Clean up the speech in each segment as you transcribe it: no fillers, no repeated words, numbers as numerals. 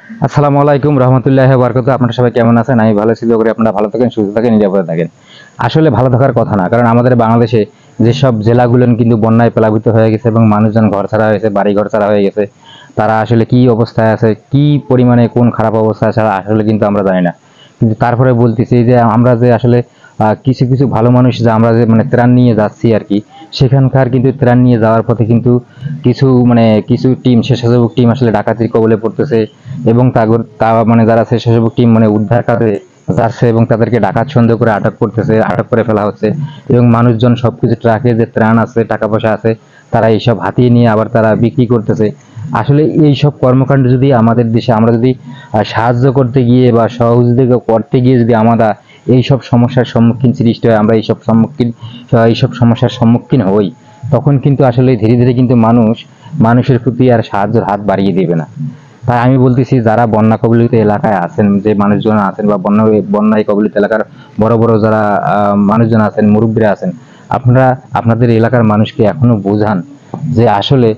আসসালামু আলাইকুম রহমতুল্লাহি ওয়া বারাকাতুহু। আপনারা সবাই কেমন আছেন? আমি ভালো আছি, দোয়া করি আপনারা ভালো থাকেন, সুস্থ থাকেন, নিরাপদে থাকেন। আসলে ভালো থাকার কথা না, কারণ আমাদের বাংলাদেশে যেসব জেলাগুলো কিন্তু বন্যায় প্লাবিত হয়ে গেছে এবং মানুষজন ঘর ছাড়া হয়েছে, বাড়ি ঘর ছাড়া হয়ে গেছে, তারা আসলে কি অবস্থায় আছে, কি পরিমাণে কোন খারাপ অবস্থায় আছে আসলে কিন্তু আমরা জানি না। কিন্তু তারপরে বলতেছি যে আমরা যে আসলে কিছু কিছু ভালো মানুষ যে আমরা যে মানে ত্রাণ নিয়ে যাচ্ছি আর কি, সেখানকার কিন্তু ত্রাণ নিয়ে যাওয়ার পথে কিন্তু কিছু টিম, স্বেচ্ছাসেবক টিম আসলে ডাকাতির কবলে পড়তেছে এবং তা মানে যারা স্বেচ্ছাসেবক টিম মানে উদ্ধার কাজে যাচ্ছে এবং তাদেরকে ডাকাত সন্দেহ করে আটক করে ফেলা হচ্ছে এবং মানুষজন সবকিছু ট্রাকে যে ত্রাণ আছে, টাকা পয়সা আছে, তারা এইসব হাতিয়ে নিয়ে আবার তারা বিক্রি করতেছে। আসলে এই সব কর্মকাণ্ড যদি আমাদের দেশে আমরা যদি সাহায্য করতে গিয়ে বা সহযোগিতা করতে গিয়ে যদি আমরা এই সব সমস্যার সম্মুখীন সৃষ্টি হয়, আমরা এইসব সমস্যার সম্মুখীন হই, তখন কিন্তু আসলে ধীরে ধীরে কিন্তু মানুষের প্রতি আর সাহায্যের হাত বাড়িয়ে দেবে না। তাই আমি বলতেছি, যারা বন্যা কবলিত এলাকায় আছেন, যে মানুষজন আছেন বা বন্যায় কবলিত এলাকার বড় বড় যারা মানুষজন আছেন, মুরব্বীরা আছেন, আপনারা আপনাদের এলাকার মানুষকে এখনো বোঝান যে আসলে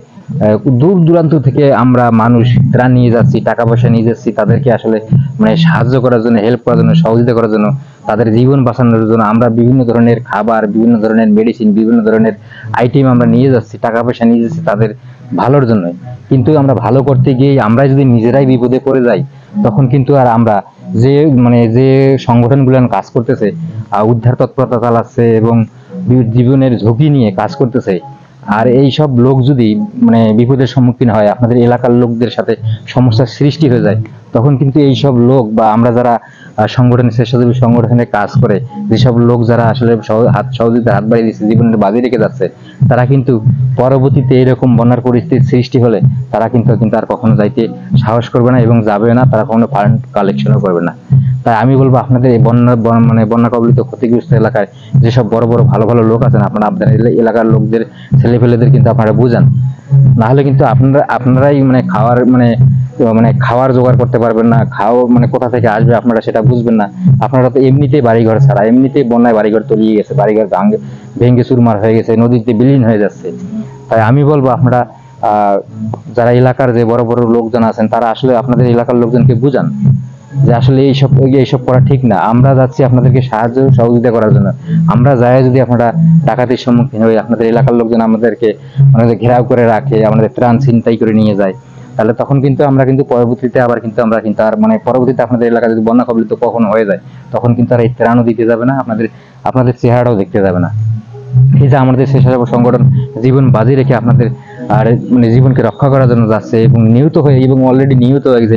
দূর দূরান্ত থেকে আমরা মানুষ ত্রাণ নিয়ে যাচ্ছি, টাকা পয়সা নিয়ে যাচ্ছি, তাদেরকে আসলে মানে সাহায্য করার জন্য, হেল্প করার জন্য, সহযোগিতা করার জন্য, তাদের জীবন বাঁচানোর জন্য আমরা বিভিন্ন ধরনের খাবার, বিভিন্ন ধরনের মেডিসিন, বিভিন্ন ধরনের আইটেম আমরা নিয়ে যাচ্ছি, টাকা পয়সা নিয়ে যাচ্ছি তাদের ভালোর জন্য। কিন্তু আমরা ভালো করতে গিয়ে আমরা যদি নিজেরাই বিপদে পড়ে যাই, তখন কিন্তু আর আমরা যে সংগঠনগুলো কাজ করতেছে, উদ্ধার তৎপরতা চালাচ্ছে এবং জীবনের ঝুঁকি নিয়ে কাজ করতেছে, আর এই সব লোক যদি মানে বিপদের সম্মুখীন হয়, আপনাদের এলাকার লোকদের সাথে সমস্যার সৃষ্টি হয়ে যায়, তখন কিন্তু এই সব লোক বা আমরা যারা স্বেচ্ছাসেবী সংগঠনে কাজ করে, যেসব লোক যারা আসলে সহযোগিতা হাত বাড়িয়ে দিচ্ছে, জীবনের বাজি রেখে যাচ্ছে, তারা কিন্তু পরবর্তীতে এরকম বন্যার পরিস্থিতির সৃষ্টি হলে তারা কিন্তু আর কখনো যাইতে সাহস করবে না এবং যাবে না, তারা কখনো ফান্ড কালেকশনও করবে না। তাই আমি বলবো, আপনাদের এই বন্যা কবলিত ক্ষতিগ্রস্ত এলাকায় যেসব বড় বড় ভালো ভালো লোক আছেন, আপনাদের এলাকার লোকদের, ছেলেপেলেদের কিন্তু আপনারা বুঝান। না হলে কিন্তু আপনারাই খাওয়ার জোগাড় করতে পারবেন না, কোথা থেকে আসবে আপনারা সেটা বুঝবেন না। আপনারা তো এমনিতেই বাড়িঘর ছাড়া, এমনিতেই বন্যায় বাড়িঘর তলিয়ে গেছে, বাড়িঘর ভেঙে চুরমার হয়ে গেছে, নদীতে বিলীন হয়ে যাচ্ছে। তাই আমি বলবো, আপনারা যারা এলাকার যে বড় বড় লোকজন আছেন, তারা আসলে আপনাদের এলাকার লোকজনকে বুঝান যে আসলে এইসব করা ঠিক না। আমরা যাচ্ছি আপনাদেরকে সাহায্য সহযোগিতা করার জন্য, আমরা যাই যদি আপনারা ডাকাতির সম্মুখীন হই, আপনাদের এলাকার লোকজন আমাদের ঘেরাও করে রাখে, আমাদের ত্রাণ ছিনতাই করে নিয়ে যায়, তাহলে তখন কিন্তু আমরা পরবর্তীতে পরবর্তীতে আপনাদের এলাকা যদি বন্যা কবলিত কখনো হয়ে যায়, তখন কিন্তু আর এই ত্রাণও দিতে যাবে না, আপনাদের চেহারাটাও দেখতে যাবে না। এই যে আমাদের স্বেচ্ছাসেবক সংগঠন জীবন বাজি রেখে আপনাদের আর জীবনকে রক্ষা করার জন্য যাচ্ছে এবং অলরেডি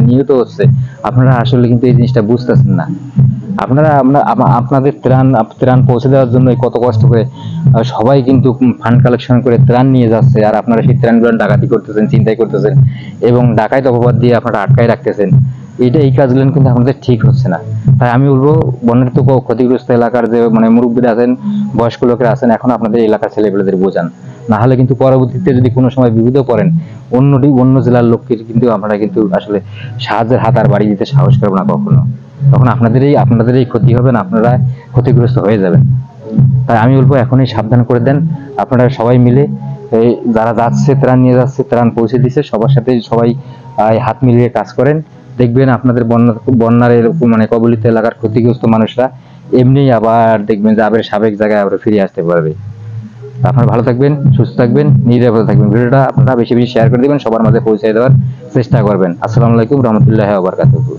নিহত হচ্ছে, আপনারা আসলে কিন্তু এই জিনিসটা বুঝতেছেন না। আপনাদের ত্রাণ পৌঁছে দেওয়ার জন্য কত কষ্ট করে সবাই কিন্তু ফান্ড কালেকশন করে ত্রাণ নিয়ে যাচ্ছে, আর আপনারা সেই ত্রাণগুলো ডাকাতি করতেছেন, চিন্তাই করতেছেন এবং ডাকাইত অপবাদ দিয়ে আপনারা আটকায় রাখতেছেন। এই কাজগুলো কিন্তু আপনাদের ঠিক হচ্ছে না। তাই আমি বলবো, বন্যার তো ক্ষতিগ্রস্ত এলাকার যে মুরব্বীরা আছেন, বয়স্ক লোকেরা আছেন, এখন আপনাদের এলাকার ছেলেপেলেদের বোঝান। না হলে কিন্তু পরবর্তীতে যদি কোনো সময় বিপদে পড়েন, অন্য জেলার লোককে কিন্তু আপনারা কিন্তু আসলে সাহায্যের হাত আর বাড়িয়ে দিতে সাহস করবেন না কখনো। তখন আপনাদেরই ক্ষতি হবে না, আপনারা ক্ষতিগ্রস্ত হয়ে যাবেন। তাই আমি বলবো, এখনই সাবধান করে দেন। আপনারা সবাই মিলে, যারা যাচ্ছে ত্রাণ নিয়ে যাচ্ছে, ত্রাণ পৌঁছে দিচ্ছে, সবার সাথে সবাই হাত মিলিয়ে কাজ করেন। দেখবেন আপনাদের বন্যার এরকম কবলিত এলাকার ক্ষতিগ্রস্ত মানুষরা এমনি আবার দেখবেন যে আবার স্বাভাবিক জায়গায় আবার ফিরে আসতে পারবে। আপনারা ভালো থাকবেন, সুস্থ থাকবেন, নিরাপদে থাকবেন। ভিডিওটা আপনারা বেশি বেশি শেয়ার করে দিবেন, সবার মাঝে পৌঁছে দেওয়ার চেষ্টা করবেন। আসসালামু আলাইকুম রহমতুল্লাহি ওয়া বারাকাতুহু।